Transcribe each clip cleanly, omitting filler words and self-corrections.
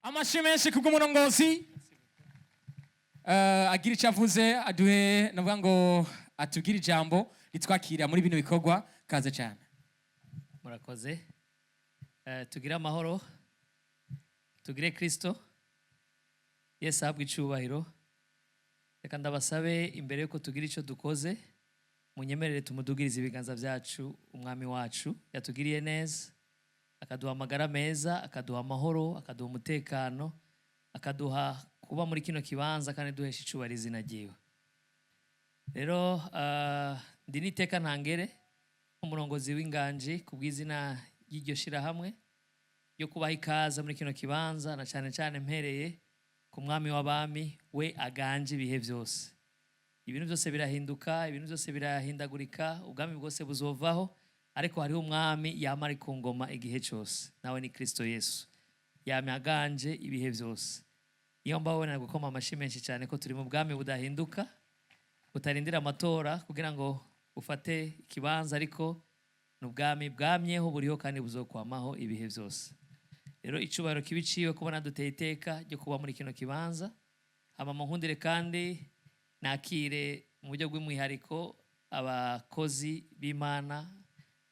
Amashimenshi kubw'umurongozi agira icyo avuze aduhe navuga ngo atubwire ijambo ritwakira muri bino bikorwa kaze cyane. Murakoze. Tugire amahoro, tugire Kristo, Yesu ahabwe icubahiro. Reka ndabasabe imbere yuko tugira icyo dukoze munyemerere tumudugirize ibiganza byacu umwami wacu yatugiriye neza, akaduha amagara meza, akaduha amahoro, akaduha umutekano, akaduha kuba muri kino kibanza kandi duhesha icubahiro izina ryiwe. Rero ndi niteka ntangere umurongozi w'inganji kubw'izina y'iryo shirahamwe yo kubaha ikaze muri kino kibanza, na cyane cyane mpereye ku mwami w'abami we aganje ibihe byose. Ibintu byose birahinduka, ibintu byose birahindagurika, ubwami bwose buzovaho, ariko hariho umwami yama ari ku ngoma igihe cyose, nawe ni Kristo Yesu, yama aganje ibihe byose. Iyo mbabona gukoma amashi menshi cyane ko turi mu bwami budahinduka, butarindira amatora kugira ngo ufate ikibanza, ariko n'ubwami bwamyeho buriho kandi buzokwamaho ibihe byose. Rero icubahiro kibiciwe kubona duteye iteka ryo kuba muri kino kibanza. Hama munkundire kandi nakire mu buryo bw'umwihariko abakozi b'Imana,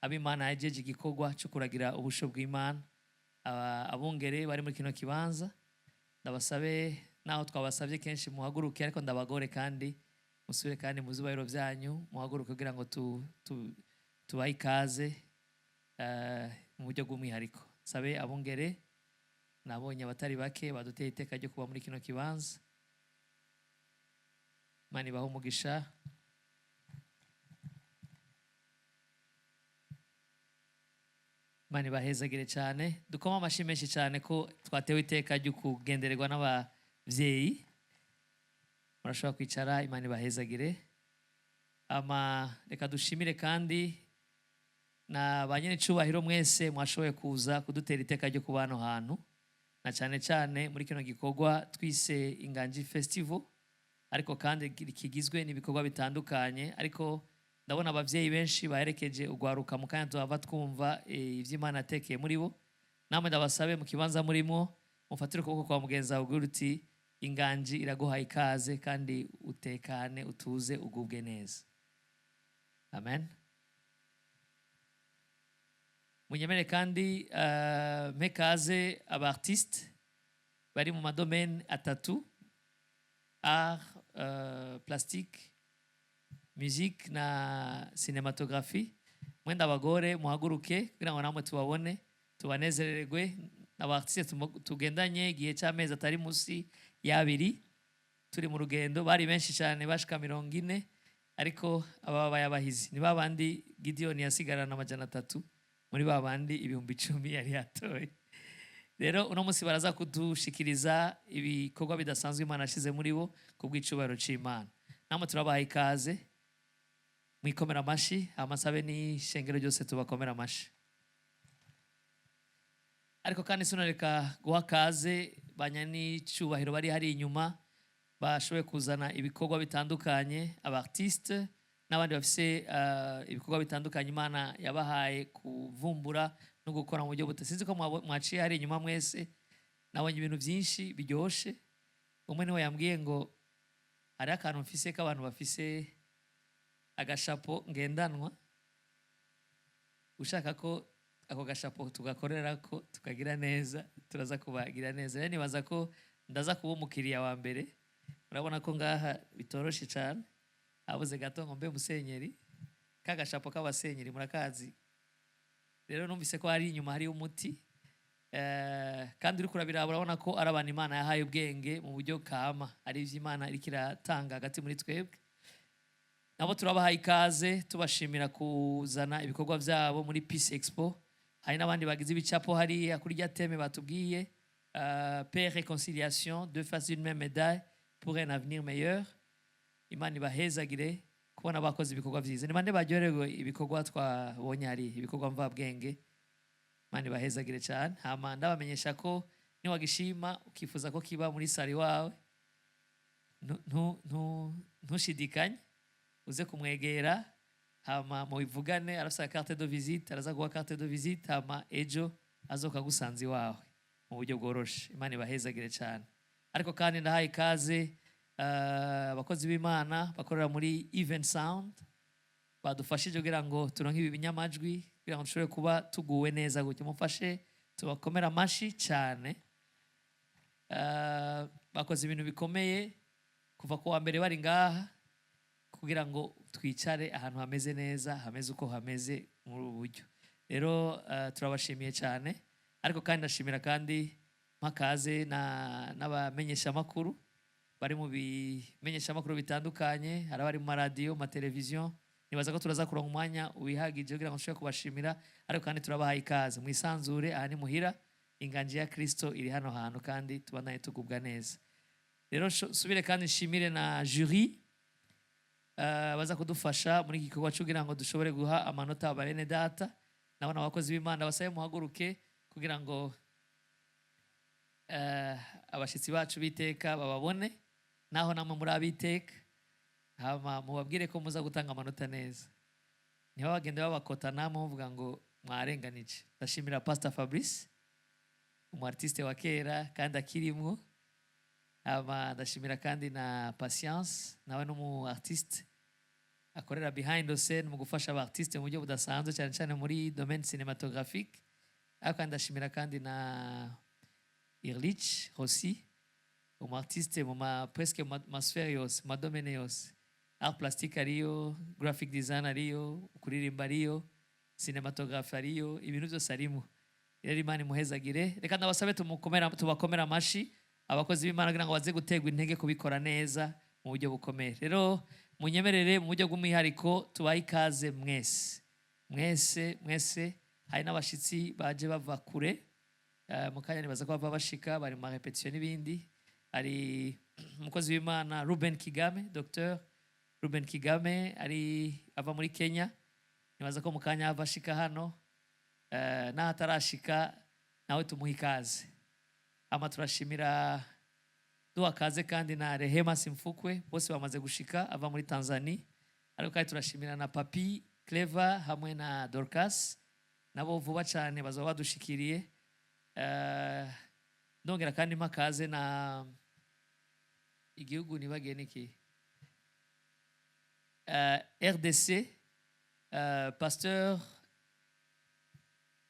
ab'Imana yajeje igikorwa cyo kuragira ubusho bw'Imana, abungere bari muri kino kibanza. Ndabasabe naho twabasabye kenshi muhaguruke, ariko ndabagore kandi musubire kandi mu zubahiro byanyu muhaguruke kugira ngo tubahe ikaze mu buryo bw'umwihariko. Sabe abungere nabonye abatari bake baduteye iteka ryo kuba muri kino kibanza. Imana ibahe umugisha. Imana ibahezagire cyane. Dukoma amashi menshi cyane ko twatewe iteka ryo kugendererwa n'abavyeyi. Murashobora kwicara. Imana ibahezagire. Reka dushimire kandi na ba nyen'icubahiro mwese mwashoboye kuza kudutera iteka ryo kuba hano hantu, na cyane cyane muri kino gikorwa twise Inganji Festival, ariko kandi kigizwe n'ibikorwa bitandukanye. Ariko ndabona abavyeyi benshi baherekeje ugwaruka mu kanya tuhava twumva ivy'Imana yatekeye muri bo. Namwe ndabasabe mu kibanza murimo mufatire ukuboko kwa mugenzi wawe ugira uti inganji iraguha ikaze kandi utekane, utuze, ugubwe neza. Amen. Munyemere kandi mekaze abartiste bari mu madomene atatu: art plastique, musique na cinématographie. Mwenda abagore muhaguruke kugira ngo namwe tubabone, tubanezererwe. Abartiste tugendanye igihe cy'amezi atari munsi y'abiri, turi mu rugendo, bari benshi cyane bashika 40, ariko aba bayabahizi ni babandi Gideon yasigarana 300 muri babandi 10,000 yari yatoye. Rero uno munsi baraza kudushikiriza ibikorwa bidasanzwe Imana ashize muri bo kubw'icubahiro c'Imana. Namwe turabaha ikaze, mwikomera amashi. Amasabe ni shengero ryose tubakomera amashi. Ariko kandi sinareka guha kaze banya'icubahiro bari hari inyuma bashoboye kuzana ibikorwa bitandukanye, abartiste n'abandi bafise ibikorwa bitandukanye Imana yabahaye kuvumbura no gukora mu buryo butasinzi ko mwaciye hari inyuma mwese. Nabonye ibintu byinshi biryoshe. Umwe niwe yambwiye ngo hari akantu mfise k'abantu bafise agashapo ngendanwa, ushaka ko ako gashapo tugakorera ko tukagira neza, turaza kubagira neza. Rero nibaza ko ndaza kuba umukiriya wa mbere. Urabona ko ngaha bitoroshe cyane, habuze gato ngo mbe musenyeri. Kagashapo k'abasenyeri murakazi. Rero numvise ko hari inyuma hari umuti, kandi uri kurabira urabona ko ari abantu Imana yahaye ubwenge mu buryo kama, ari ivy'Imana iriko iratanga hagati muri twebwe. Nabo turabaha ikaze tubashimira kuzana ibikorwa byabo muri Peace Expo. Hari n'abandi bagize ibicapo hariya kuri rya teme batubwiye, paix, réconciliation, deux faces d'une même médaille pour un avenir meilleur. Imana ibahezagire kubona bakoze ibikorwa byiza. Ni bande baryoherewe ibikorwa twabonye hari ibikorwa mvabwenge. Imana ibahezagire cyane. Hama ndabamenyesha ko niwagishima ukifuza ko kiba muri sari wawe, ntushidikanye uze kumwegera, hama mubivugane. Arafise carte de visite, araza guha carte de visite, hama ejo azoka gusanza iwawe. mu buryo bworoshe. Imana ibahezagire cyane. Ariko kandi ndahaye ikaze abakozi b'Imana bakorera muri Even Sound badufashije kugira ngo turonke ibi binyamajwi kugira ngo dushobore kuba tuguwe neza gutyo. Mufashe tubakomera amashi cyane. Bakoze ibintu bikomeye kuva ku wa mbere bari ngaha kugira ngo twicare ahantu hameze neza, hameze uko hameze muri ubu buryo. Rero turabashimiye cyane. Ariko kandi ndashimira kandi mpakaze n'abamenyesha makuru bari mu bimenyesha makuru bitandukanye, hari abari mu maradiyo, mu mateleviziyo. Nibaza ko turaza kuronka umwanya ubihagije kugira ngo dushobore kubashimira. Ariko kandi turabahaye ikaze mwisanzure, aha ni muhira, inganji ya Kristo iri hano hantu kandi tubanaye tugubwa neza. Rero subire kandi nshimire na jury baza kudufasha muri iki gikorwa kugira ngo dushobore guha amanota bene data nabona abakozi b'Imana basaye muhaguruke kugira ngo abashitsi bacu biteka bababone naho namwe muri abiteka hama mubabwire ko muza gutanga amanota neza. Niho bagende babakota namwe muvuga ngo mwarenganije. Ndashimira Pastor Fabrice umu-artiste wa kera kandi akirimwo. Ndashimira kandi na Patience nawe n'umu-artiste akorera behind the scene mu gufasha aba-artiste mu buryo budasanzwe cyane cyane muri domaine cinématographique. Ariko ndashimira kandi na Irlich aussi umu-artiste presque ma sphère yose, ma domaine yose. Art plastique ariyo, graphic design ariyo, kuririmba ariyo, cinématographe ariyo, ibintu byose arimo. Rero Imana imuhezagire. Reka ndabasabe tubakomera amashi abakozi b'Imana kugira ngo baze gutegwa intege kubikora neza mu buryo bukomeye. Rero munyemerere mu buryo bw'umwihariko tubahe ikaze mwese hari n'abashitsi baje bava kure mu kanya nibaza ko bava bashika bari mu repetition n'ibindi. Hari umukozi w'Imana Ruben Kigame, Dr. Ruben Kigame ava muri Kenya. Nibaza ko mu kanya bashika hano n'ahatarashika nawe tumuha ikaze. Turashimira duha kaze kandi na Rehema Simfukwe bose bamaze gushika ava muri Tanzania. Ariko kandi turashimira na Papi Clever hamwe na Dorcas nabo vuba cyane bazaba badushikiriye. Ndongera kandi mpakaze na igihugu nibagiye niki RDC Pasteur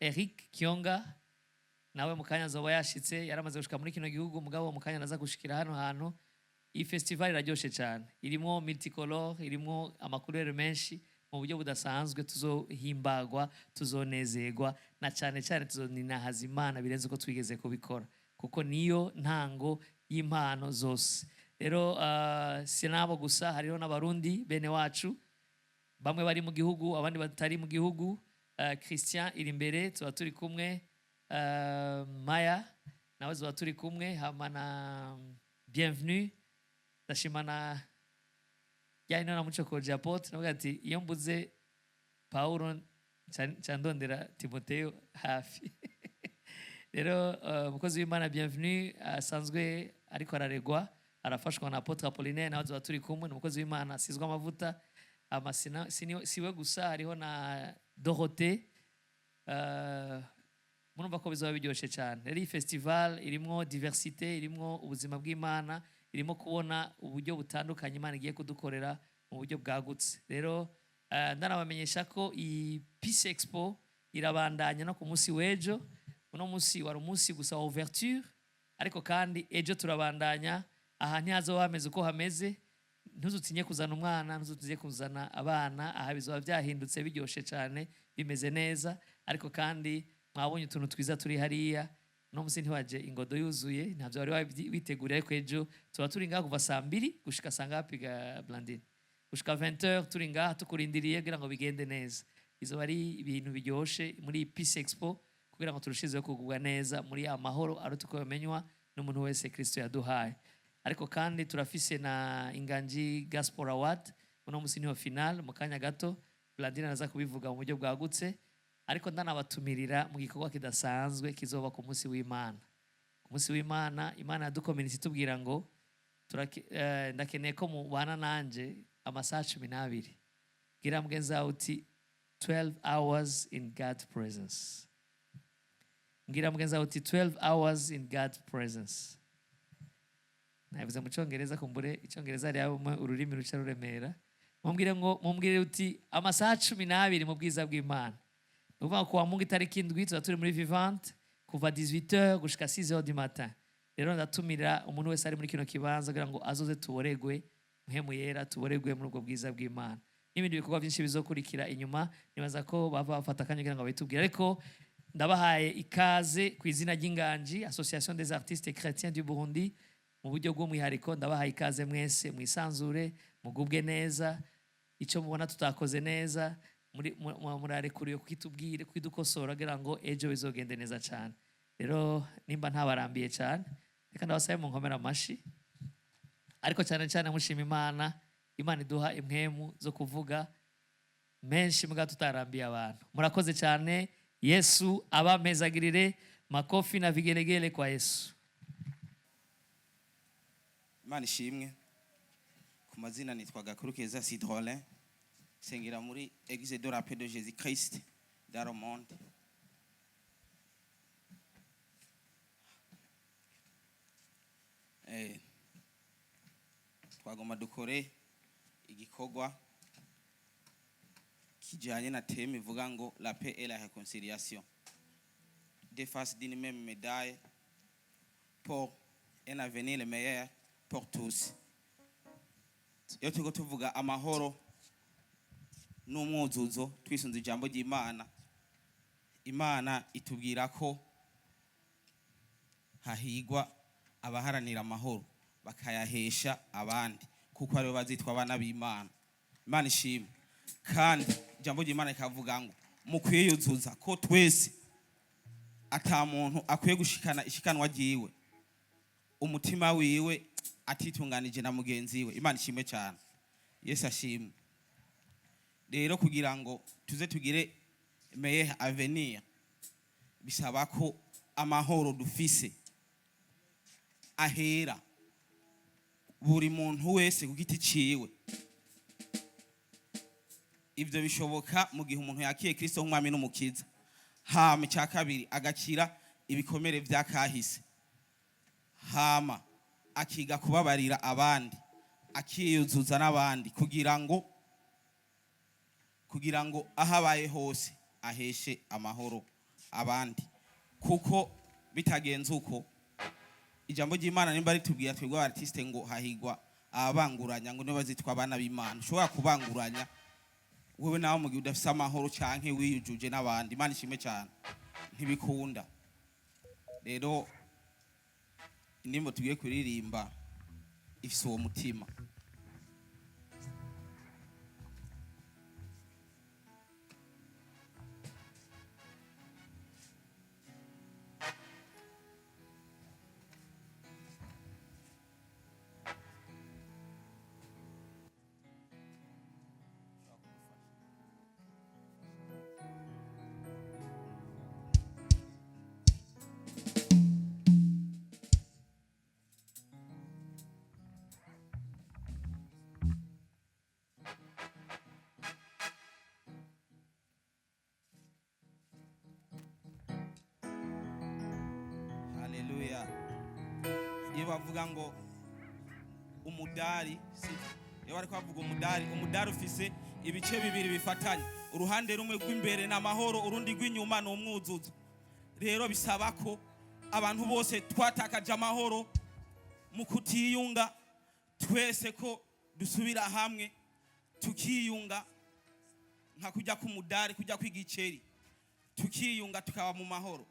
Eric Kionga nawe mukanya azoba yashitse yaramaze gushika muri kino gihugu mugabo mukanya naza gushikira hano hantu. Iyi festival iraryoshe cyane, irimo multicolore, irimo amakurere menshi mu buryo budasanzwe. Tuzohimbagwa, tuzonezegwa na cyane cyane tuzoninahaza Imana birenze uko twigeze kubikora kuko niyo ntango y'impano zose. Rero sinabo gusa, hariho n'abarundi bene wacu bamwe bari mu gihugu abandi batari mu gihugu. Christian iri imbere tuba turi kumwe, Maya nawe tuba turi kumwe, hama na Bienvenue. Ndashimana yari na Mucokoje Apotre navuga ati iyo mbuze Paulo cyandondera Timotheo hafi. Rero umukozi w'Imana Bienvenue asanzwe ariko araregwa arafashwa na Apotre Apollinaire nawe tuba turi kumwe. Umukozi w'Imana asizwe amavuta. Siwe gusa hariho na Dorothée. Murumva ko bizaba biryoshye cyane. Rero iyi festival irimo diversité, irimo ubuzima bw'Imana, irimo kubona uburyo butandukanye Imana igiye kudukorera mu buryo bwagutse. Rero ndanabamenyesha ko iyi Peace Expo irabandanya no ku munsi w'ejo. Uno munsi wari umunsi gusa wa ouverture, ariko kandi ejo turabandanya. Aha ntihazoba hameze uko hameze. Ntuzutinye kuzana umwana, ntuzutinye kuzana abana. Aha bizoba byahindutse biryoshye cyane, bimeze neza. Ariko kandi mwabonye utuntu twiza turi hariya. No munsi ntiwaje ingodo yuzuye, ntabyo wari witeguriye. Ariko ejo tuba turi ngaha kuva saa 2 gushika saa ngapi ga Blandine? Gushika 20h turi ngaha tukurindiriye kugira ngo bigende neza. Izo bari ibintu biryoshe muri Peace Expo kugira ngo turushizeho kugubwa neza muri amahoro arutuko bamenywa n'umuntu wese Kristo yaduhaye. Ariko kandi turafise na Inganji Gospel Award. Uno munsi niho final mu kanya gato Blandine naza kubivuga mu buryo bwagutse. Ariko ndanabatumirira mu gikorwa kidasanzwe kizoba ku munsi w'Imana. Ku munsi w'Imana Imana yadukomenisi tubwira ngo ndakeneye ko mubana nanje amasaha 12. Gira mugenza uti 12 hours in God's presence. Ngira mugenzi wawe uti 12 hours in God's presence. Nabivuze mu cyongereza kumbure icyongereza ari ururimi ruca ruremera. Mumbwire uti amasaha 12 mu bwiza bw'Imana. Uvuga ko wa Mungu itariki 7 tuza turi muri Vivante kuva 18h gushika 6h du matin. Rero ndatumira umuntu wese ari muri kino kibanza kugira ngo azoze tuboregwe muhemu yera tuboregwe muri ubwo bwiza bw'Imana. N'ibindi bikorwa byinshi bizokurikira inyuma nibaza ko bava bafata akanya kugira ngo babitubwire ariko ndabahaye ikaze ku izina ry'Inganji Association des Artistes Chrétiens du Burundi mu buryo bw'umwihariko ndabahaye ikaze mwese mwisanzure mugubwe neza icyo mubona tutakoze neza murarekuriye kukitubwire kwidukosora kugira ngo ejo bizogende neza cyane rero nimba ntabarambiye cyane reka ndabasabe mu nkomera amashi ariko cyane cyane mushima Imana iduha impwemu zo kuvuga menshi mbwa tutarambiye abantu murakoze cyane Yesu abamezagirire makofi na vigelegele kwa Yesu. Imana ishimwe ku mazina nitwa Gakuru Keza Sidrolin sengera muri Église de la Paix de Jésus Christ dans le monde. Twagomba dukore igikorwa kijanye na thème ivuga ngo la paix et la réconciliation, deux faces d'une même médaille pour un avenir meilleur pour tous. Iyo turiko tuvuga amahoro n'umwuzuzo twisunze ijambo ry'Imana, Imana itubwira ko hahigwa abaharanira amahoro bakayahesha abandi kuko aribo bazitwa abana b'Imana. Imana ishimwe. Kandi ijambo ry'Imana ikavuga ngo mukwiye yuzuza ko twese ata muntu akwiye gushikana ishikanwa ryiwe umutima wiwe atitunganije na mugenzi we. Imana ishimwe cyane. Yesu ashimwe. Rero kugira ngo tuze tugire meilleur avenir bisaba ko amahoro dufise ahera buri muntu wese ku giti ciwe. Ibyo bishoboka mu gihe umuntu yakiye Kristo nk'umwami n'umukiza, hama cya kabiri agakira ibikomere byakahise, hama akiga kubabarira abandi, akiyuzuza n'abandi kugira ngo ahabaye hose aheshe amahoro abandi. Kuko bitagenze uko ijambo ry'Imana nimba ritubwira twebwe artiste ngo hahigwa abanguranya ngo niba zitwa abana b'Imana. Ushobora kubanguranya wewe nawe mu gihe udafise amahoro canke wiyujuje n'abandi. Imana ishimwe cyane. Ntibikunda. Rero indimbo tugiye kuririmba ifise uwo mutima. Haleluya. Iyo bavuga ngo umudari, iyo bari kwavuga umudari ufise ibice bibiri bifatanye. Uruhande rumwe rw'imbere na mahoro, urundi rw'inyuma no umwuzuzo. Rero bisaba ko abantu bose twatakaje amahoro mu kutiyunga, twese ko dusubira hamwe tukiyunga nka kujya ku mudari, kujya kwigiceri, tukiyunga tukaba mu mahoro.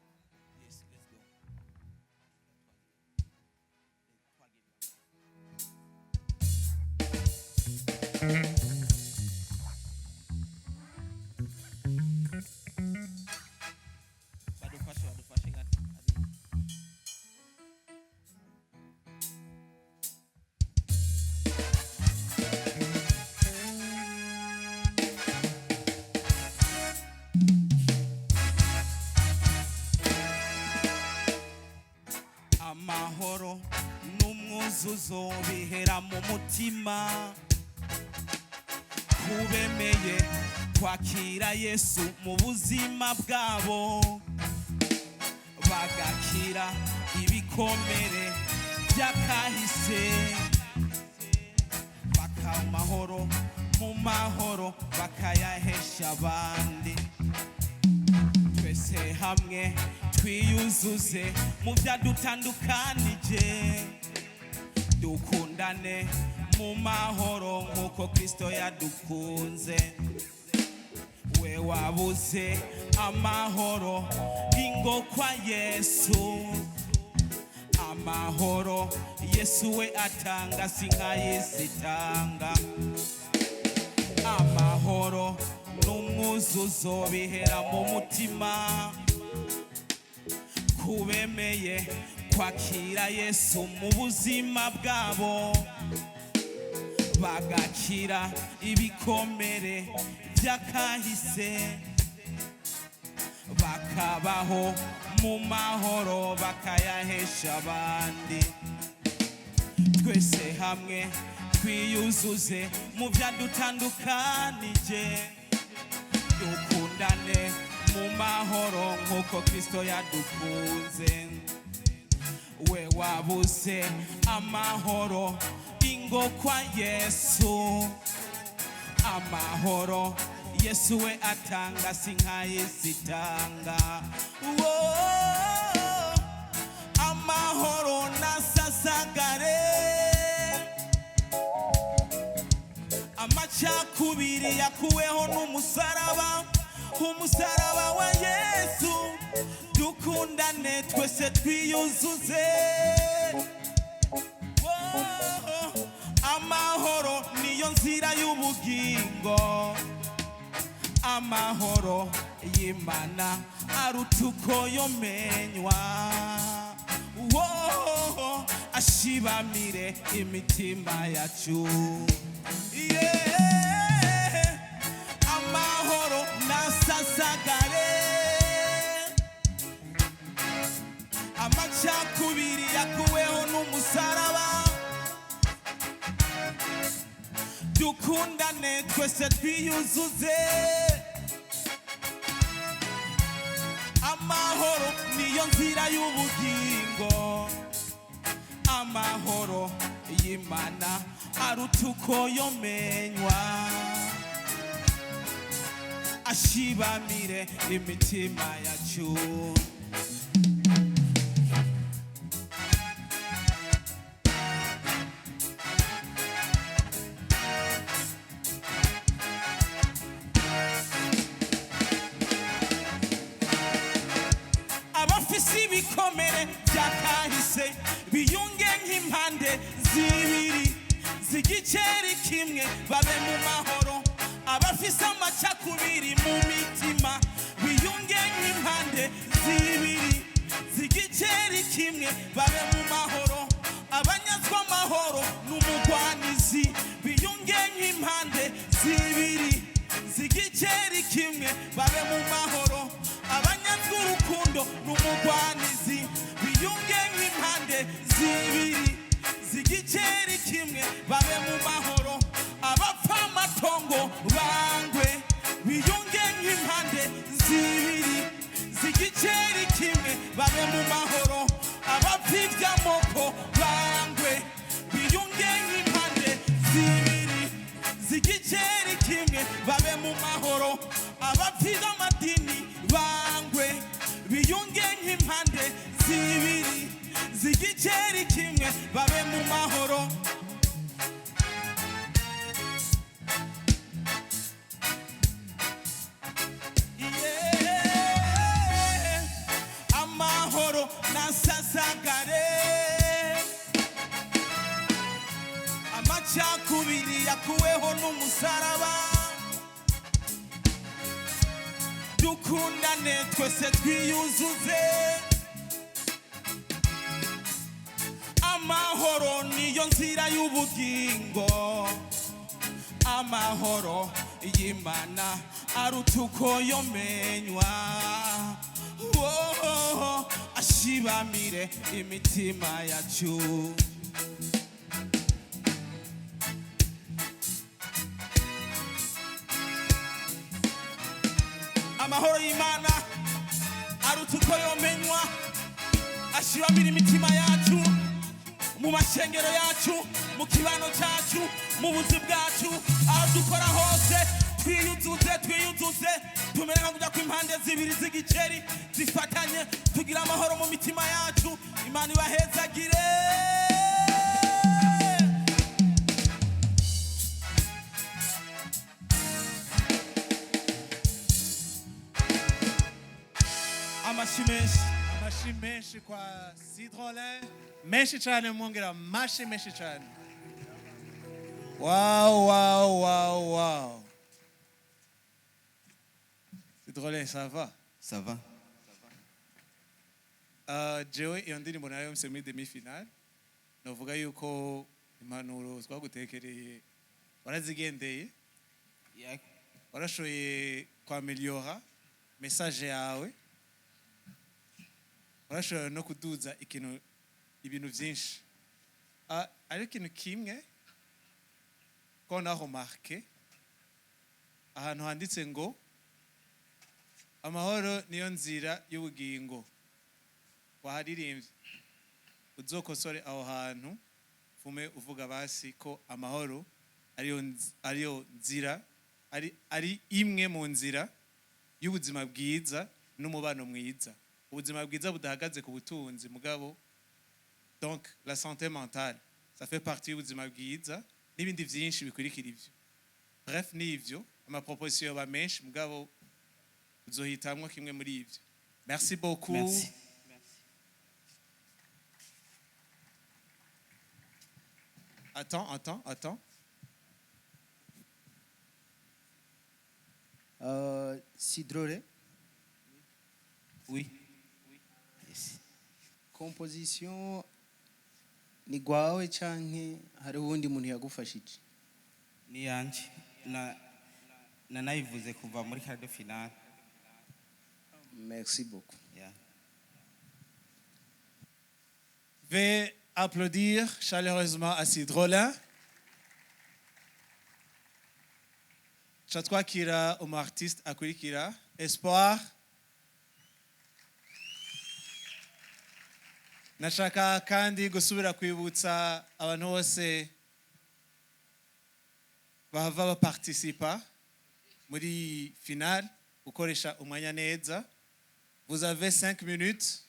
Amahoro n'umwuzuzo bihera mu mutima kubemeye kwakira Yesu mu buzima bwabo. bagakira ibikomere by'akahise bakamahoro mu mahoro bakayahesha abandi twese hamwe twiyuzuze mu byadutandukanije dukundane mu mahoro nk'uko Kristo yadukunze we wabuze amahoro ingo kwa Yesu amahoro Yesu we atanga sinkayisitanga amahoro n'umwuzuzo bihera mu mutima kubemeye kwakira Yesu mu buzima bwabo bagakira ibikomere by'akahise bakabaho mu mahoro bakayahesha abandi twese hamwe twiyuzuze mu byadutandukanije dukundane mu mahoro nk'uko Kristo yadukunze we wabuze amahoro ingo kwa Yesu amahoro Yesu we atanga sinkayisitanga amahoro nasasagare amacakubiri yakuweho n'umusaraba umusaraba wa Yesu dukundane twese twiyuzuze amahoro niyo nzira y'ubugingo amahoro y'Imana aruta uko yomenywa ashibamire imitima yacu amahoro nasasagare amacakubiri yakuweho n'umusaraba dukundane twese twiyuzuze amahoro niyo nzira y'ubugingo amahoro y'Imana aruta uko yomenywa ashibamire imitima yacu abafise ibikomere by'akahise biyunge nk'impande zibiri z'igiceri kimwe babe mu mahoro abafise amacakubiri mu mitima biyunge nk'impande zibiri z'igiceri kimwe babe mu mahoro abanyazwa amahoro n'umugwanizi biyunge nk'impande zibiri z'igiceri kimwe babe mu mahoro abanyazwa urukundo n'umugwanizi biyunge nk'impande zibiri z'igiceri kimwe babe mu mahoro abapfa amatongo bangwe biyunge nk'impande zibiri z'igiceri kimwe babe mu mahoro abapfa iby'amoko bangwe biyunge nk'impande zibiri z'igiceri kimwe babe mu mahoro abapfa iby'amadini bangwe biyunge nk'impande zibiri z'igiceri kimwe babe mu mahoro amahoro nasasagare amacakubiri yakuweho n'umusaraba dukundane twese twiyuzuze amahoro niyo nzira y'ubugingo amahoro y'Imana aruta uko yomenywa ashibamire imitima yacu amahoro y'Imana aruta uko yomenywa ashibamira imitima yacu mu mashengero yacu mu kibano cyacu mu buzi bwacu aho dukora hose twiyuzuze tumere nka kujya kw'impande zibiri z'igiceri zifatanye tugira amahoro mu mitima yacu imana ibahezagire amashi menshi amashi menshi kwa Sidrolin menshi cyane mwongera amashi menshi cyane wow Sidrolin ça va ça va jewe iyo ndirimbo nayo muri demi-finale novuga yuko impanuro twagutekereye warazigendeye warashoboye kwameliora message yawe warashobora no kuduza ibintu byinshi ari ikintu kimwe ko naho marke ahantu handitse ngo amahoro niyo nzira y'ubugingo waharirimbye uzokosore aho hantu fume uvuga basi ko amahoro ariyo nzira ari imwe mu nzira y'ubuzima bwiza n'umubano mwiza ubuzima bwiza budahagaze ku butunzi mugabo donc la santé mentale ça fait partie y'ubuzima bwiza n'ibindi byinshi bikurikira ivyo bref n'ivyo amaproposition ba menshi mugabo uzohitamwo kimwe muri ivyo merci beaucoup merci. Attends. Sidrolin Oui. composition ni gwawe canke hari uwundi muntu yagufashije ni yanje nayivuze kuva muri quart de finale. merci beaucoup Yeah. Veuillez applaudir chaleureusement à Sidrolin. Chatwakira artiste akurikira Espoir. Nashaka kandi gusubira kwibutsa abantu bose bahava baparticipa muri finale gukoresha umwanya neza. Vous avez 5 minutes.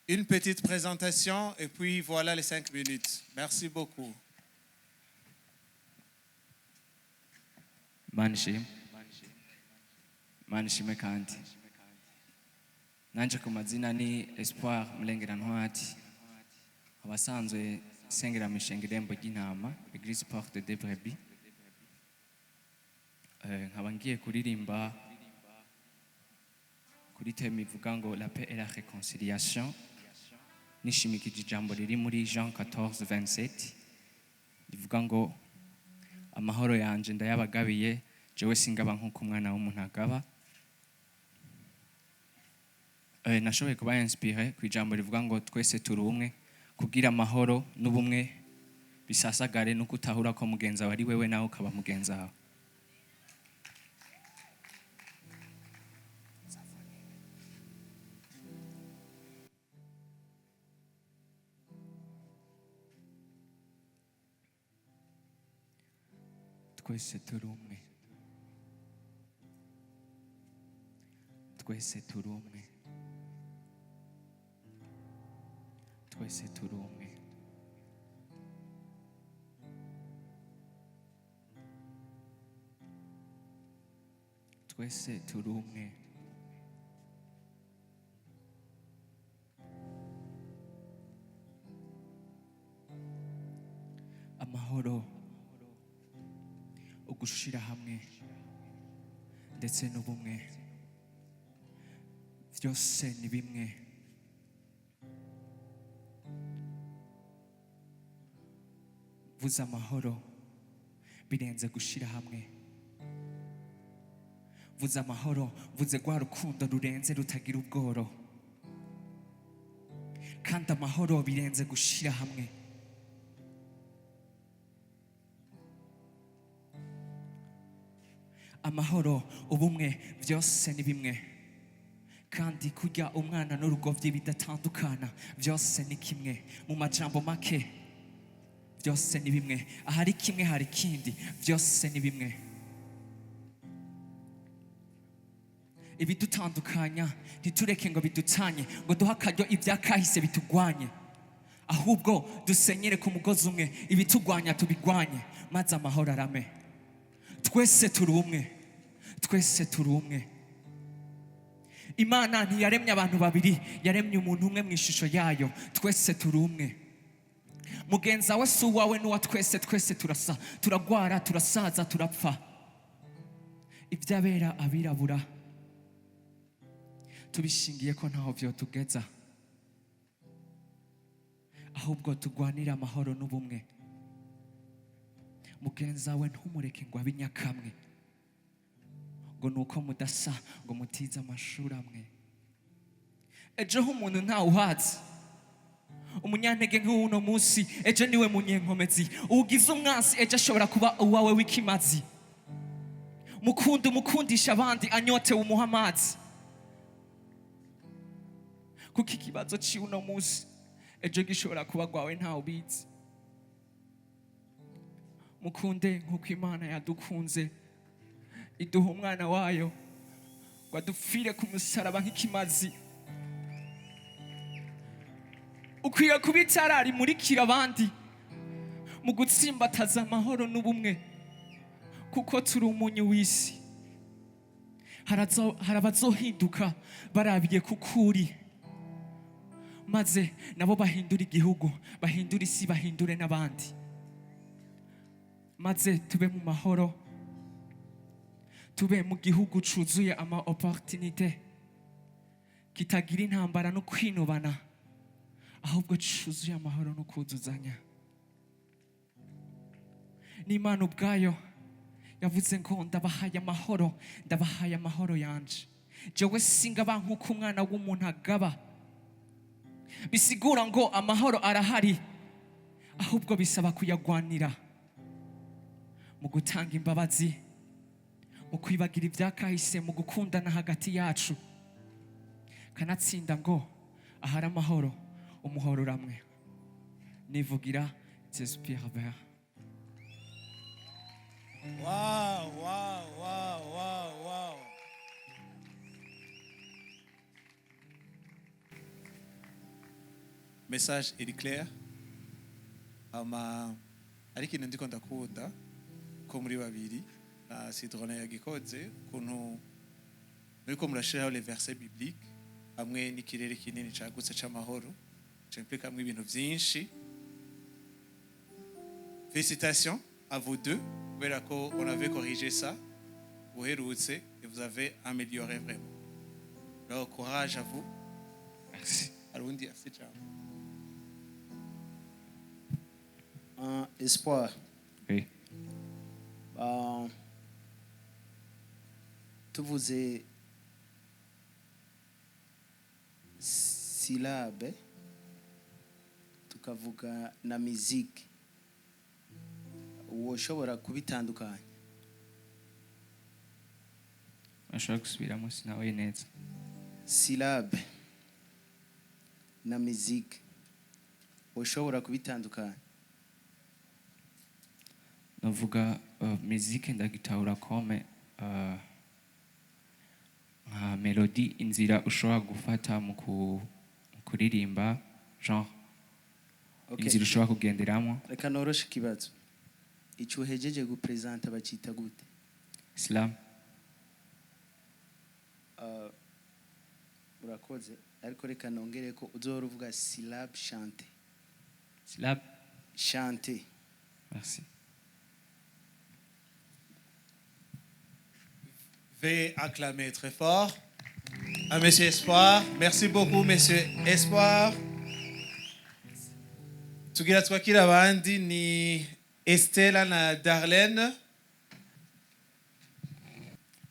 Une petite présentation et puis voilà les 5 minutes. Merci beaucoup. Manishime kandi nanje ku mazina ni Espoir Mlengera Ntwati abasanzwe sengera mishenga irembo ry'intama Église Porte de Brebis nkaba ngiye kuririmba kuri theme ivuga ngo la paix et la réconciliation nishimikije ijambo riri muri Jean 14:27 rivuga ngo amahoro yanje ndayabagabiye jewe singaba nk'uko umwana w'umuntu agaba. Nashoboye kuba inspiré ku ijambo rivuga ngo twese turi umwe kugira amahoro n'ubumwe bisasagare no kutahura ko mugenza wari wewe nawe ukaba mugenza wawe. Twese turi umwe. Twese turi umwe. Twese turi umwe. Twese turi umwe. Amahoro, ugushira hamwe ndetse n'ubumwe byose ni bimwe. Vuza amahoro birenze gushira hamwe. Vuza amahoro, vuze rwa rukundo rurenze rutagira ubworo. Kandi amahoro birenze gushira hamwe. Amahoro, ubumwe byose ni bimwe. kandi kurya umwana n'urugobyi bidatandukana byose ni kimwe mu majambo make byose ni bimwe ahari kimwe hari ikindi byose ni bimwe ibidutandukanya ntitureke ngo bidutanye ngo duhe akaryo ibyakahise bitugwanye ahubwo dusenyere ku mugozi umwe ibitugwanya tubigwanye maze amahoro arame twese turi umwe twese turi umwe Imana ntiyaremye abantu babiri yaremye umuntu umwe mu ishusho yayo twese turi umwe mugenza we si uwawe n'uwa twese twese turasa turagwara turasaza turapfa ibyabera abirabura tubishingiye ko ntaho vyotugeza ahubwo tugwanira amahoro n'ubumwe mugenza we ntumureke ngo abe inyakamwe ngo nuko mudasa ngo mutize amashuri amwe ejo h'umuntu ntawuhazi umunyantege nk'uno munsi ejo niwe munyenkomezi ugize umwansi ejo ashobora kuba uwawe w'ikimazi mukunde umukundisha abandi anyotewe umuha amazi kuko ikibazo cy'uno munsi ejo gishobora kuba gwawe ntawe ubizi mukunde nk'uko Imana yadukunze iduha umwana wayo ngo adupfire ku musaraba nk'ikimazi ukwiye kuba itara rimurikira abandi mu gutsimbataza amahoro n'ubumwe kuko turi umunyu w'isi hari abazohinduka barabiye kukuri maze nabo bahindura igihugu bahindura isi bahindure n'abandi maze tube mu mahoro tube mu gihugu cuzuye ama opportunité kitagira intambara no kwinubana ahubwo cuzuye amahoro no kuzuzanya n'Imana ubwayo yavuze ngo ndabahaye amahoro yanje jewe singaba nk'uko umwana w'umuntu agaba bisigura ngo amahoro arahari ahubwo bisaba kuyagwanira mu gutanga imbabazi mu kwibagira ibyakahise mu gukundana hagati yacu kanatsinda ngo ahari amahoro umuhoro uramwe nivugira j'espère bien. Wow, wow, wow, wow, wow. Message iri clair. Ariko ikintu ndiko ndakunda ko muri babiri na Sidrone yagikoze kuntu muriko murashiraho les versets bibliques hamwe n'ikirere kinini cagutse c'amahoro c'implique hamwe ibintu vyinshi. Félicitations à vous deux. On avait corrigé ça, et vous avez amélioré vraiment. Alors, courage à vous. Merci. Espoir. Oui. Tuvuze silabe tukavuga na muziki woshobora kubitandukanya ashobora gusubiramo sinawe neza silabe na muziki woshobora kubitandukanya navuga muziki ndagitahura kome nka melody inzira ushobora gufata mu kuririmba genre inzira ushobora kugenderamo reka noroshe ikibazo icyo uhejeje gupresenta bacita gute Islam urakoze ariko reka nongere ko uzohora uvuga syllabe chante Syllabe chante. Merci. Veuillez acclamer très fort à Monsieur Espoir. Merci beaucoup, Monsieur Espoir. Tugira twakira abandi ni Estela na Darlene.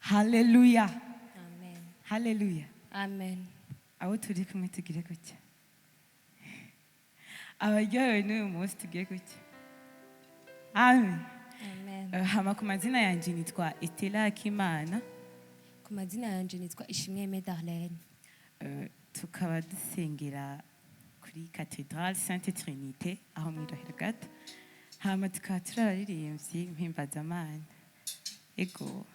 Hallelujah. Amen. Hallelujah. Amen. Aho turi kumwe tugire gutya. Abaryohewe n'uyu munsi tugire gutya. Amen. Amen. Hama ku mazina yanjye nitwa Estela Akimana. Ku mazina yanjye nitwa Ishimwe Darlene. tukaba dusengera kuri Cathedrale Sainte Trinité aho mu Rohero gato, hama tukaba turi abaririmbyi mpimbazamana. Ego.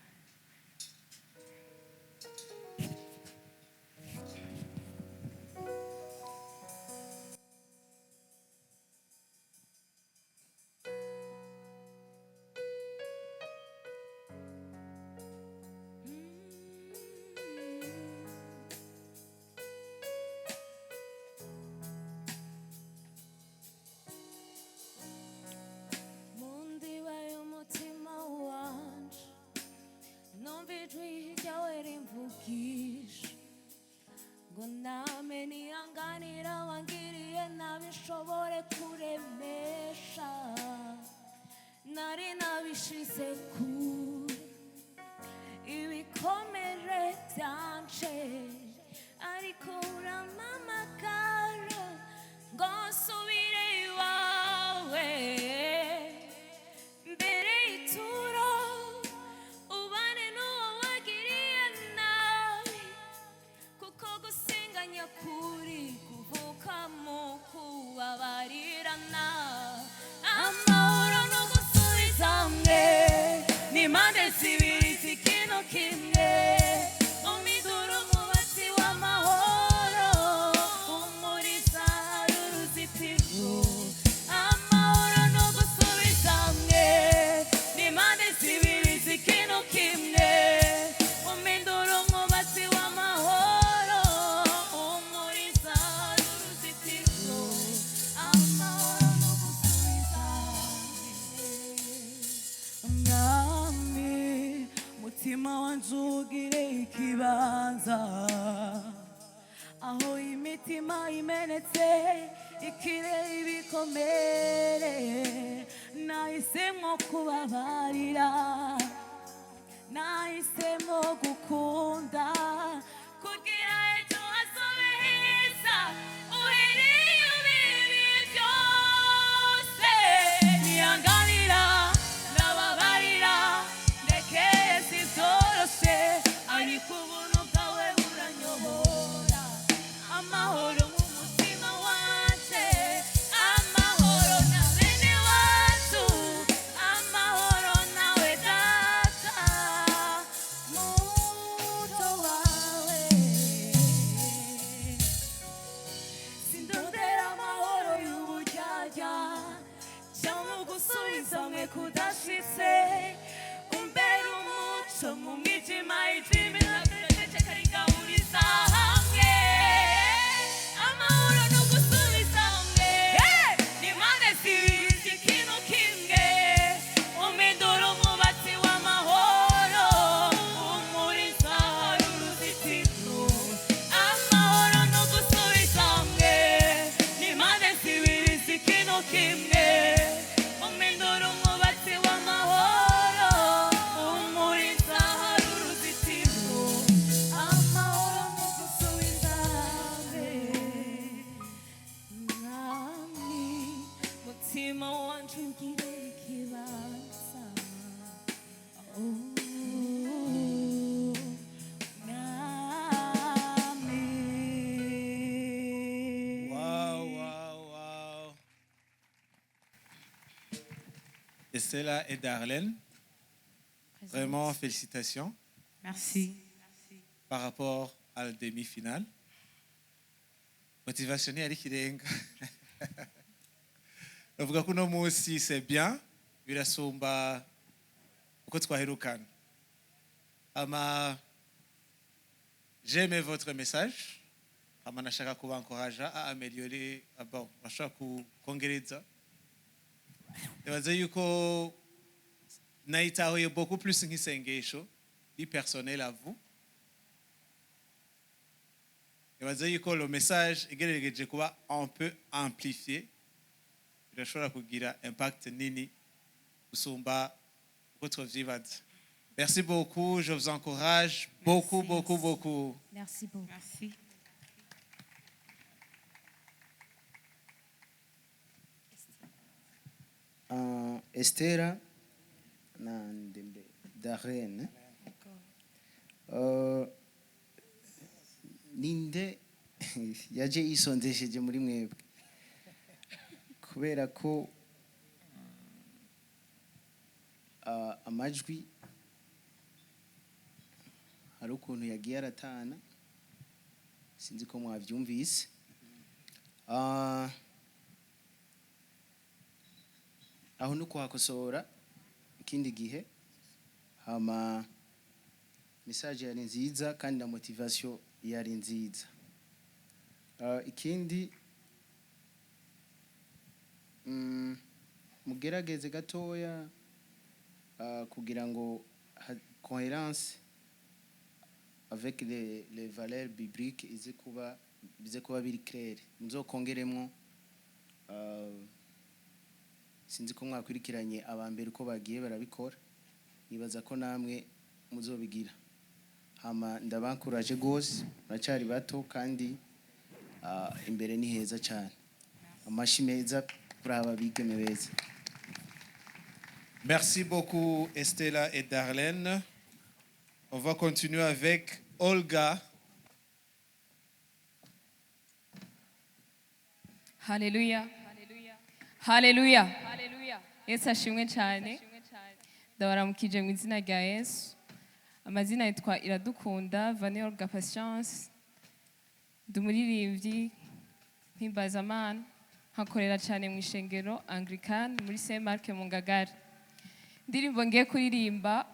aho imitima imenetse ikirere ibikomere nahisemo kubabarira nahisemo gukunda kugira ejo hazobe heza uhereye ibibi byose niyanganira nababarira ndekeye sibyoroshye ariko ubuntu bwawe buranyobora amahoro mu mutima wanje amahoro na bene wacu amahoro nawe data muto wawe sindondera amahoro y'uburyarya cyangwa gusubiza mwe kudashitse umbera umuco mu mwijima ijimi nategeka rigahuriza hamwe amahoro no gusubiza hamwe n'impande zibiri ikintu kimwe umindura umwubatsi w'amahoro umuriza uruzitiro amahoro no gusubiza hamwe n'impande zibiri ikintu kimwe umindura umwubatsi w'amahoro umuriza uruzitiro amahoro no gusubiza hamwe mwami mutima wanje ungire ikibanza mwami Wow. Estella et Darlene, vraiment félicitations Merci. par rapport à la demi-finale. Motivation yari kirenga. Bavuga ko uno munsi c'est bien, birasumba uko twaherukana. J'aime votre message. Nashaka kubankoraja à améliorer, bon, bashaka kongereza. Ndabaza yuko nayitahuye beaucoup plus nk'isengesho personnel à vous. Ndabaza yuko le message igerageje kuba un peu amplifié birashobora kugira impact nini gusumba uko twavyibaza. Merci beaucoup, je vous encourage beaucoup. Merci beaucoup. Merci. Estera na Darlene ninde yaje yisondesheje muri mwebwe kubera ko amajwi hari ukuntu yagiye aratana sinzi ko mwabyumvise aho no kuhakosora ikindi gihe hama message yari nziza kandi na motivation yari nziza ikindi mugerageze gatoya kugira ngo cohérence avec les valeurs bibliques bize kuba biri clair muzokongeremwo sinzi ko mwakurikiranye abambere uko bagiye barabikora nibaza ko namwe muzobigira hama ndabankuraje gose bacari bato kandi imbere ni heza cyane amashi meza kuri aba bigeme beza. Merci beaucoup Estella et Darlene. On va continuer avec Olga. Hallelujah. Hallelujah. Yesu ashimwe cyane. Ndabaramukije mu izina rya Yesu. Amazina yitwa Iradukunda Vani Olga Patience. Ndumuririmbyi mpimbaza-Imana nkakorera cyane mu ishengero Anglican muri Saint Mark mu Ngagara. Ndirimbo ngiye kuririmba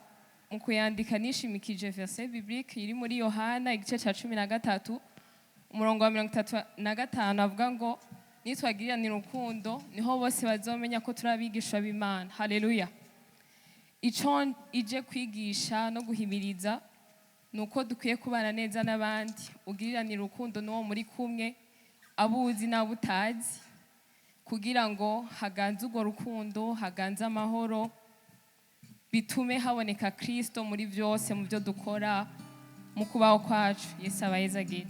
mu kuyandika nishimikije verset biblique iri muri Yohana igice cya 13 umurongo wa 35 avuga ngo nitwagiranira urukundo niho bose bazomenya ko turabigishwa b'Imana. Haleluya. Ico ije kwigisha no guhimiriza nuko dukwiye kubana neza n'abandi ugiriranira urukundo n'uwo muri kumwe abuzi n'abutazi kugira ngo haganze urwo rukundo haganze amahoro bitume haboneka Kristo muri byose mu byo dukora mu kubaho kwacu. Yesu abayezagire.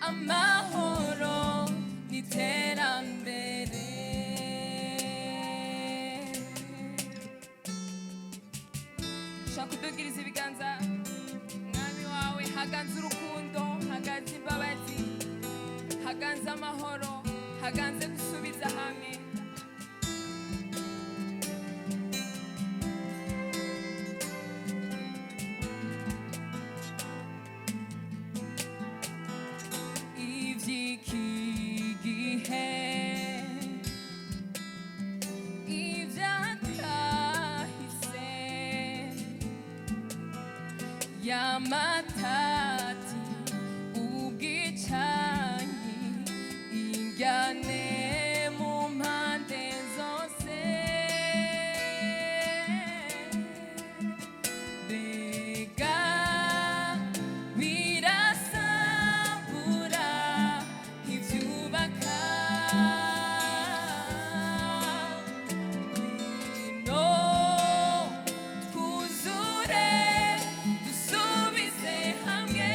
Amahoro n'iterambere shaka kudugiriza ibiganza mwami wawe haganze urukundo haganze imbabazi haganze amahoro haganze gusubiza hamwe Yamatati ubwicanyi injyane mu mpande zose mbega birasambura ibyubaka no twuzure dusubize hamwe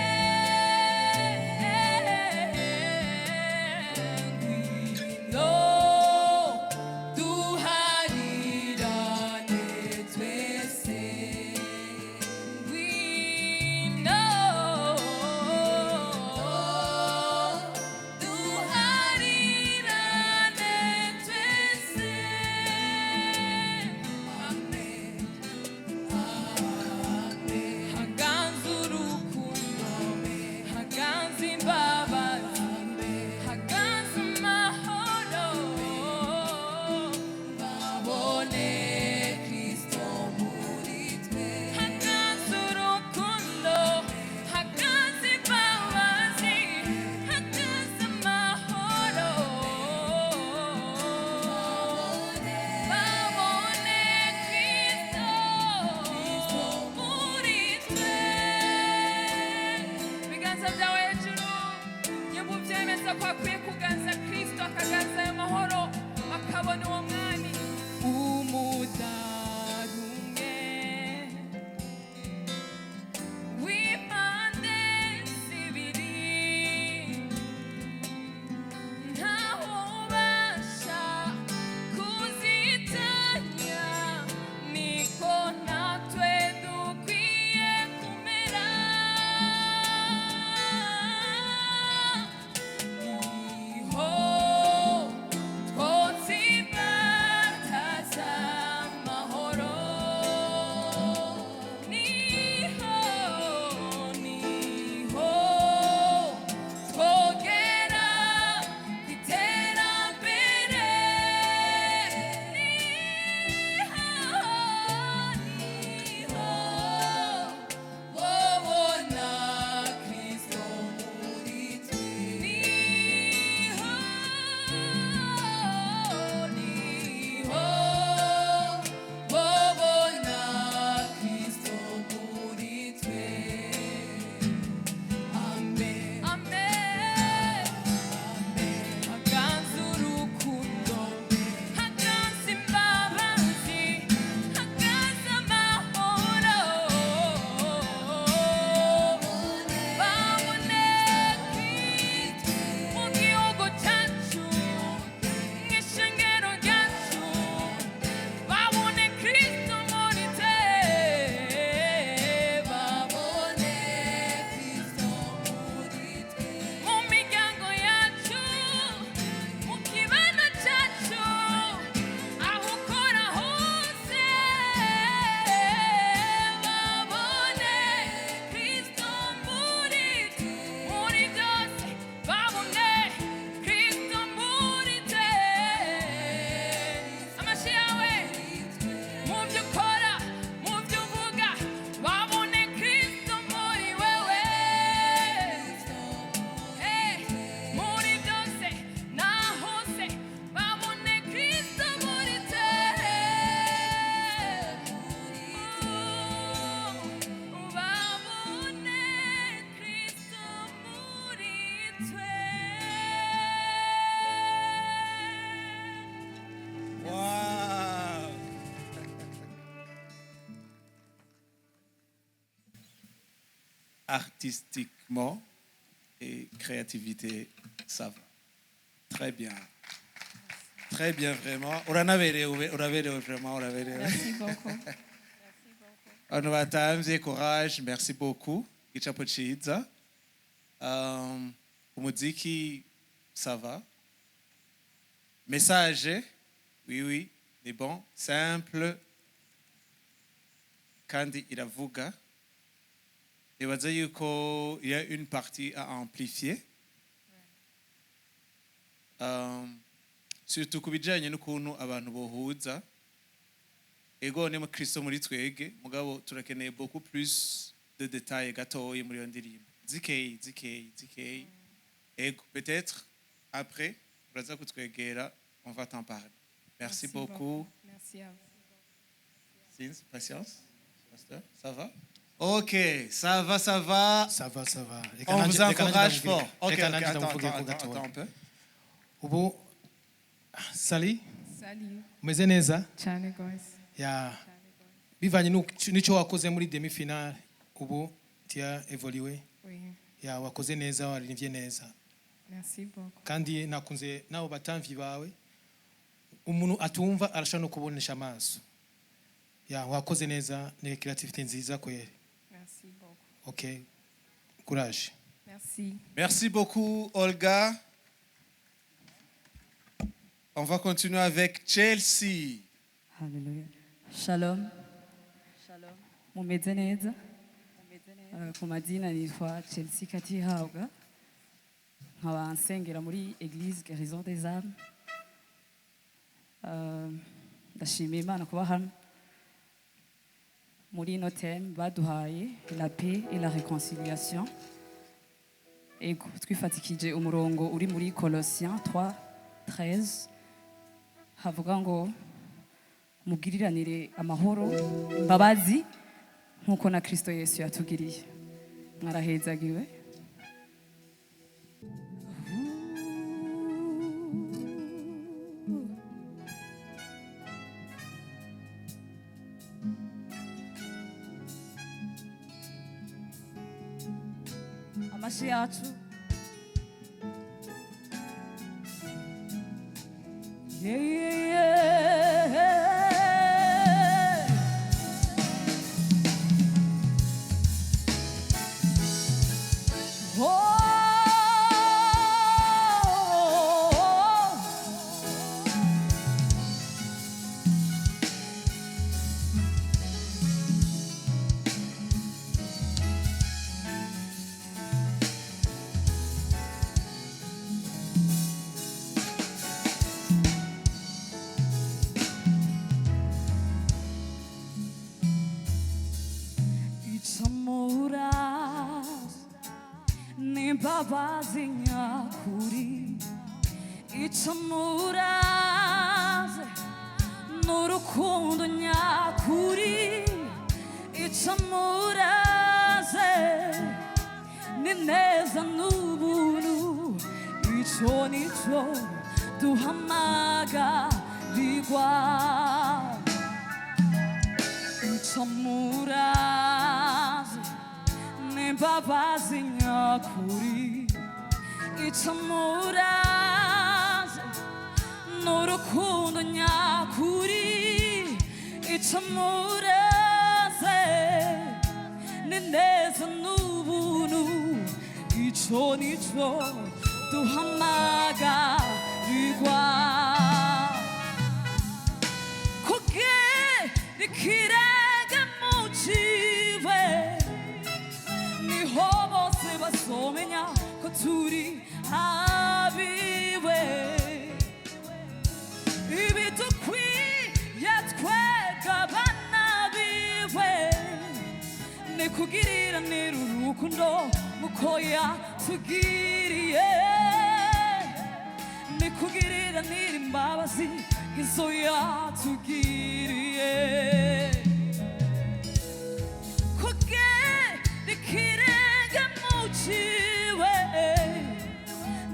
artistiquement et créativité, ça va. Très bien. Très bien, vraiment. Uraberewe vraiment, uraberewe. Merci beaucoup. Abantu batamvye courage, merci beaucoup. Gicapo ciza. Umuziki, ça va. Message, oui, c'est bon, simple. Kandi iravuga. Ibaza yuko il y a une partie à amplifier. Surtout ku bijanye n'ukuntu abantu bohuza. Ego ni mu Kristo muri twege, mugabo turakeneye beaucoup plus de détails gatoyi muri yo ndirimbo. Zikei. Ego, peut-être après, uraza kutwegera, on va t'en parler. Merci beaucoup. Merci à vous. Sins, patience. Pasteur, ça va? Ok, ça va. Ça va. On vous encourage fort. Ok, attends un peu. Ubu, Sally, Salut. umeze neza? Cyane gose. Ya, bivanye n'icyo wakoze muri demi finale, ubu tia evolué. Oui. Ya, wakoze neza, waririmbye neza. Merci beaucoup. Kandi nakunze nabo batamvi bawe. Umuntu atumva arashaka no kubonesha amaso. Ya, wakoze neza, ni creativity nziza kweli. Merci beaucoup. Ok, courage. Merci. Merci beaucoup, Olga. On va continuer avec Chelsea. Hallelujah. Shalom. Mumeze neza. Ku mazina nitwa Chelsea Katihabwa. Nkaba nsengera muri Église Guérison des âmes. Ndashimiye Imana kuba hano. Muri ino thème baduhaye la paix et la réconciliation. Ego twifatikije umurongo uri muri Colossiens 3:13 havuga ngo mubwiriranire amahoro mbabazi nkuko na Kristo Yesu yatugiriye. Mwarahezagiwe. Amashi yacu imbabazi nyakuri icamuraze n'urukundo nyakuri icamuraze ni neza n'ubuntu ico nico duhamagarirwa icamuraze n'imbabazi nyakuri icamuraze n'urukundo nyakuri icamuraze ni neza n'ubuntu ico nico duhamagarirwa ikirenge mu ciwe niho bose bazomenya ko turi abiwe ibidukwiye twega abana biwe ni kugiriranira urukundo muko yatugiriye ni kugiriranira imbabazi izo yatugiriye ikirenge mu ciwe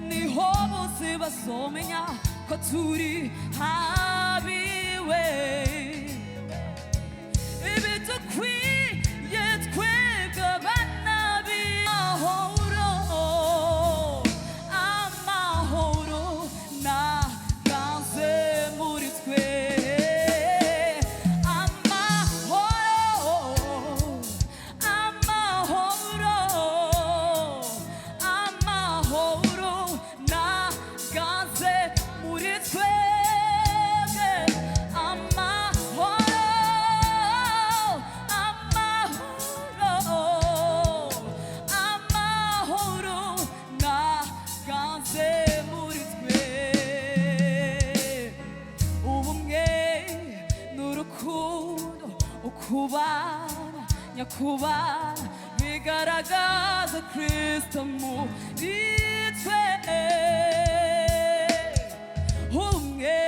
niho bose bazomenya ko turi abiwe ibidukwiye twebwe abana biwe n'urukundo ukubana nyakubana bigaragaza Kristo muri twe umwe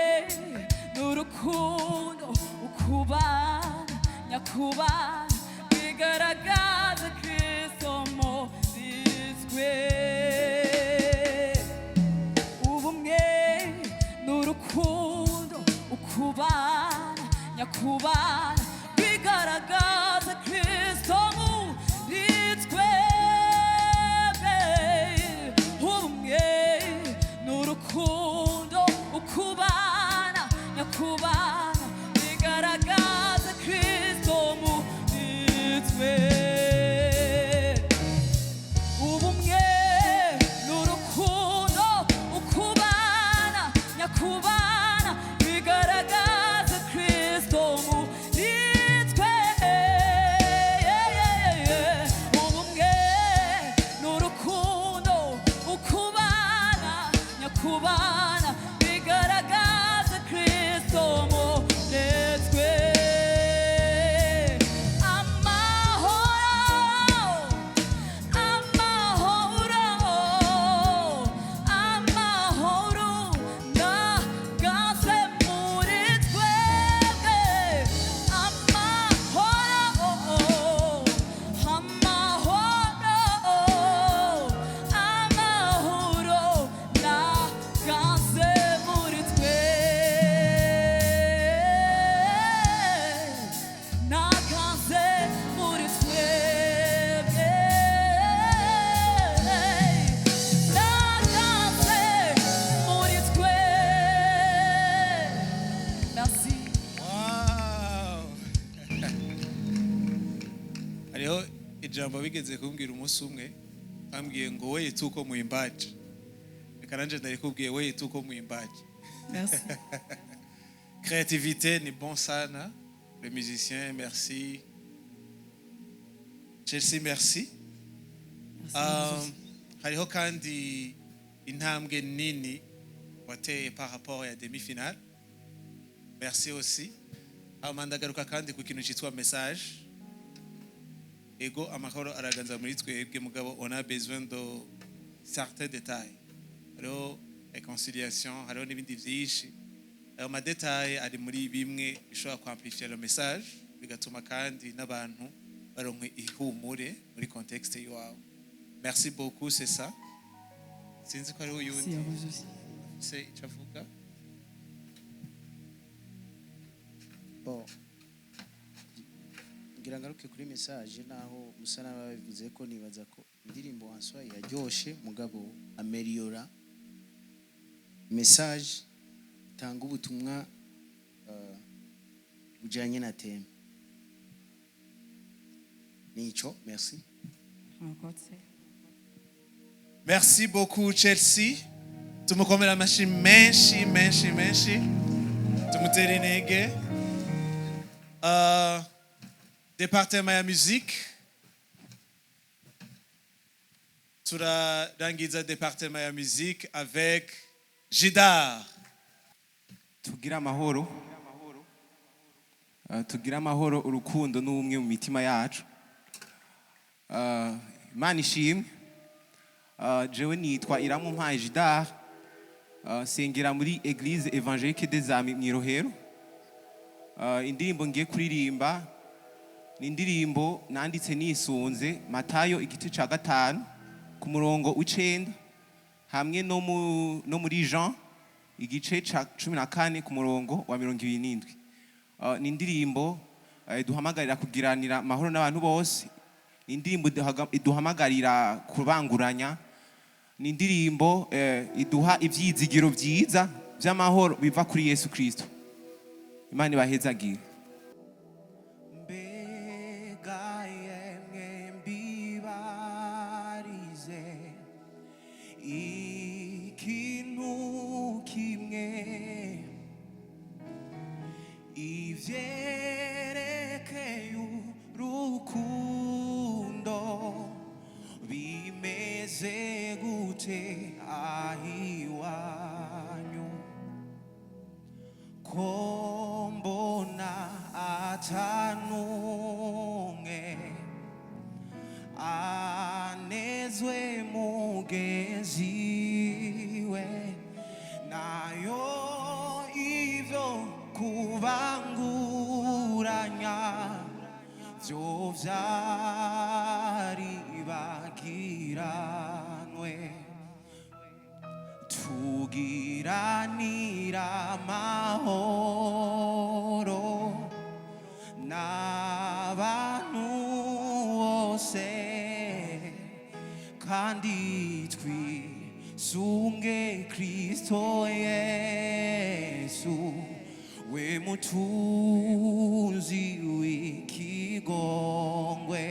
n'urukundo ukubana nyakubana bigaragaza Kristo muri twe ubumwe n'urukundo ukubana nyakubana bigaragaza Kristo muri twe ubumwe n'urukundo ukubana nyakubana bigaragaza Kristo muri twe ubumwe n'urukundo ukubana nyakubana bigaragaza Kristo muri twe ubumwe n'urukundo ukubana nyakubana bigaragaza Kristo muri twe hariho ijambo bigeze kumbwira umunsi umwe bambwiye ngo weye tuko muimbaji reka nanje ndarikubwiye weye tuko muimbaji Merci. Créativité ni bon sana le musicien merci Chelsea merci hariho kandi intambwe nini wateye par rapport ya demi-finale merci aussi ndagaruka kandi ku kintu cyitwa message ego amahoro araganza muri twebwe mugabo on a besoin de certains détails hariho réconciliation hariho n'ibindi byinshi ayo madetail ari muri bimwe bishobora kwamplifier le message bigatuma kandi n'abantu baronka ihumure muri contexte yawe merci beaucoup c'est ça sinzi ko hariho yundi c'est icavuga bon ngira ngaruke kuri message naho musa n'ababivuze ko nibaza ko indirimbo wanswa yaryoshe mugabo ameliora message tanga ubutumwa bujanye na theme nico merci merci beaucoup Chelsea tumukomera amashi menshi tumutere intege département ya musique turarangiza département ya musique avec Jidar tugira amahoro tugira amahoro urukundo n'ubumwe mu mitima yacu Imana ishimwe jewe nitwa Iramumpaye Jidar sengera muri Église Évangélique des Amis Mwirohero indirimbo ngiye kuririmba ni indirimbo nanditse nisunze Matayo igice ca 5 ku murongo w'9 hamwe no muri Jean igice ca 14 ku murongo wa 27 ni indirimbo duhamagarira kugiranira amahoro n'abantu bose ni indirimbo iduhamagarira kubanguranya ni indirimbo iduha ivyizigiro vyiza vy'amahoro biva kuri Yesu Kristo Imana ibahezagire ikintu kimwe ivyerekeye urukundo bimeze gute ahiwanyu ko mbona atanumwe anezwe mugenziwe nayo ivyo kubanguranya vyo vyari bagiranwe tugiranira amahoro n'abantu bose kandi twisunge Kristo Yesu we mutunzi w'ikigongwe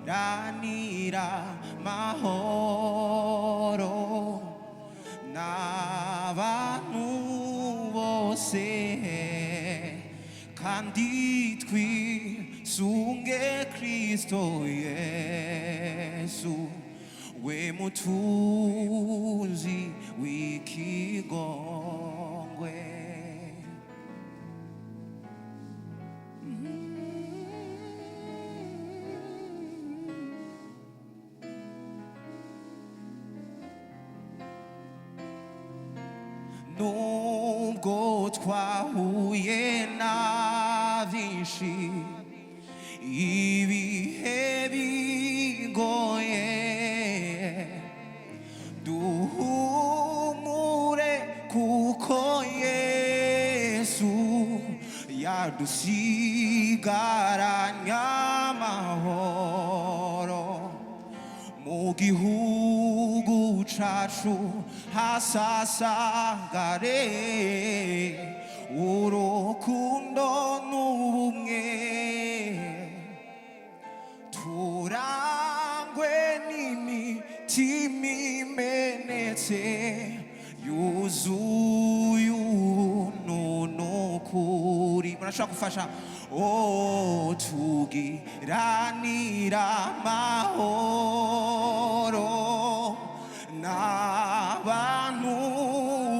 tugiranira mahoro n'abantu bose kandi twisunge Kristo Yesu we mutunzi w'ikigongwe. Nubwo twahuye na byinshi ibihe bigoye duhumure kuko Yesu yadusigaranye amahoro mu gihugu cacu hasasagare urukundo n'ubumwe turangwe n'imitima imenetse yuzuye ubuntu n'ukuri. Murashobora gufasha tugiranira amahoro n'abantu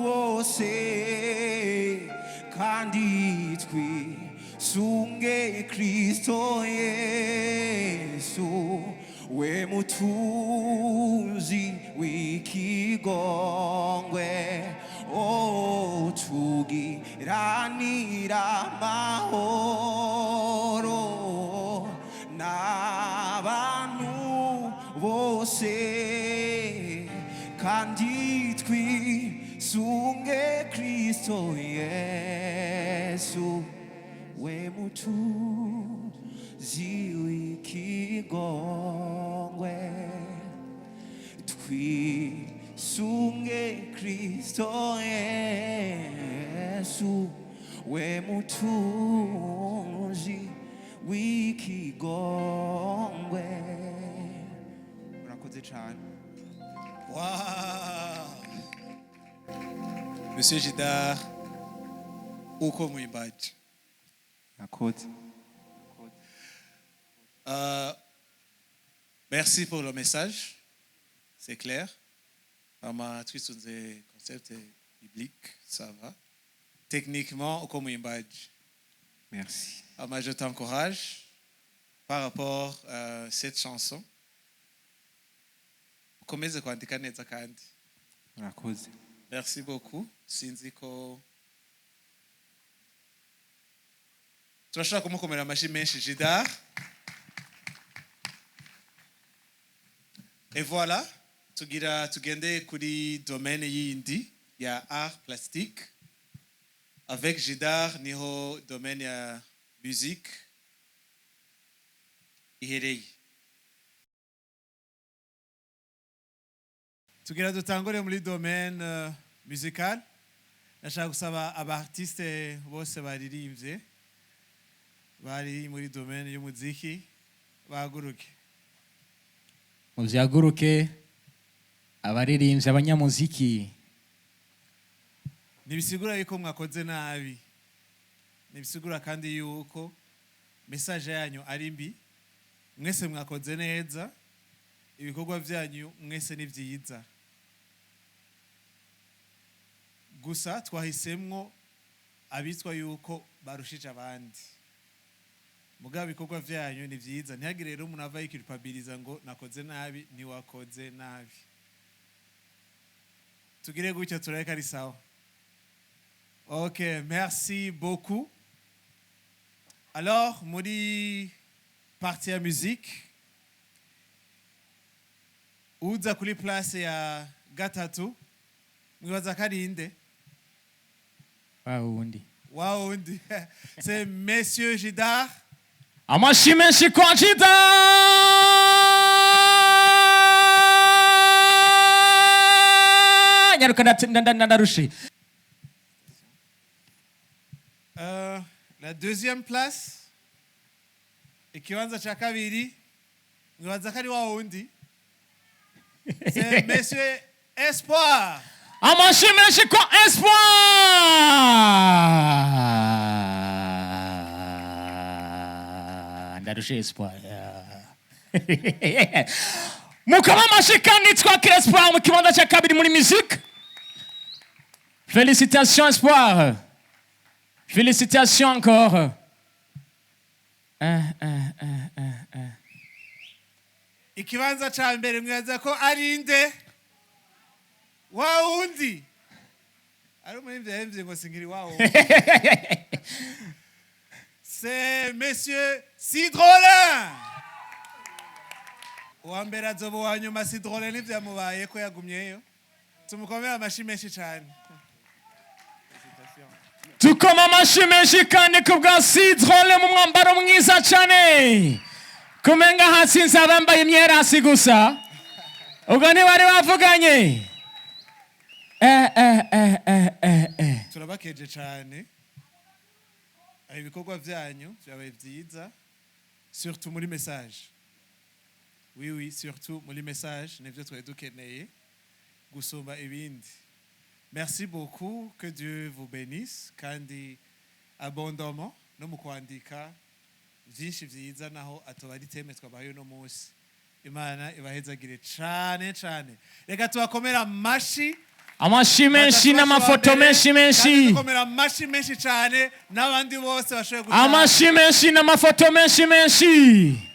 bose kandi twisunge Kristo Yesu we mutunzi w'ikigongwe tugiranira amahoro n'abantu bose kandi twisunge Kristo Yesu we mutunzi w'ikigongwe twisunge Kristo Yesu we mutunzi w'ikigongwe. Murakoze cyane. Wow. Monsieur Jidar, uko mwimbaji. Merci pour le message. C'est clair. Ma twist des concepts bibliques, ça va. Techniquement, uko mwimbaji. Merci. Je t'encourage par rapport à cette chanson. Ukomeze kwandika neza kandi. Murakoze. Merci beaucoup. Sinzi ko turashaka kumukomera amashyi menshi Jidar. Et voilà, tugende kuri domaine yindi ya art plastique. Avec Jidar niho domaine ya musique ihereye. Tugira dutangure muri domaine musical. Nashaka gusaba abartiste bose baririmbye bari muri domaine y'umuziki bahaguruke. Muvyaguruke abaririmbye abanyamuziki. Nibisigura yuko mwakoze nabi. Nibisigura kandi yuko message yanyu ari mbi. Mwese mwakoze neza. Ibikorwa byanyu mwese ni byiza. Gusa twahisemwo abitwa yuko barushije abandi mugabo ibikorwa vyanyu ni vyiza ntihagire rero umuntu ava yikirupabiliza ngo nakoze nabi ntiwakoze nabi tugire gutyo turareka ari sawa. Ok, merci beaucoup. Alors muri partie ya musique uza kuri place ya gatatu mwibaza karinde waundi c'est Monsieur Jidar. Amashi menshi kwa Jidar nyaruka ndarushe. La deuxième place ikibanza cha kabiri mwibaza kari waundi c'est Monsieur Espoir. Amashi menshi kwa Espoir. Ndarushe Espoir. Mukama amashi kandi twakira Espoir mu kibanza cha kabiri muri musique. Félicitations Espoir. Félicitations encore. Ikibanza cha mbere mwibaza ko ari inde? Waundi. Ari umuririmbyi yahembye ngo singiri waundi. C'est Monsieur Sidrolin. Uwa mbere azoba uwa nyuma Sidrolin nivyamubaye ko yagumyeyo. Tumukomere amashi menshi cyane. Tukoma amashi menshi kandi kubwa Sidrolin mu mwambaro mwiza cyane. Kumenga hatsinze abambaye imyerasi gusa. Ubwo ni bari bavuganye. Turabakeje cyane. Ibikorwa vyanyu byabaye vyiza surtout muri message. Oui, surtout muri message nivyo twari dukeneye gusumba ibindi. Merci beaucoup, que Dieu vous bénisse kandi abondamment no mu kwandika vyinshi vyiza naho atobari teme twabaye no munsi. Imana ibahezagire cyane cyane. Reka tubakomera amashi. Amashi menshi n'amafoto menshi menshi. Tubakomera amashi menshi cyane n'abandi bose bashoboye gutanga. Amashi menshi n'amafoto menshi menshi.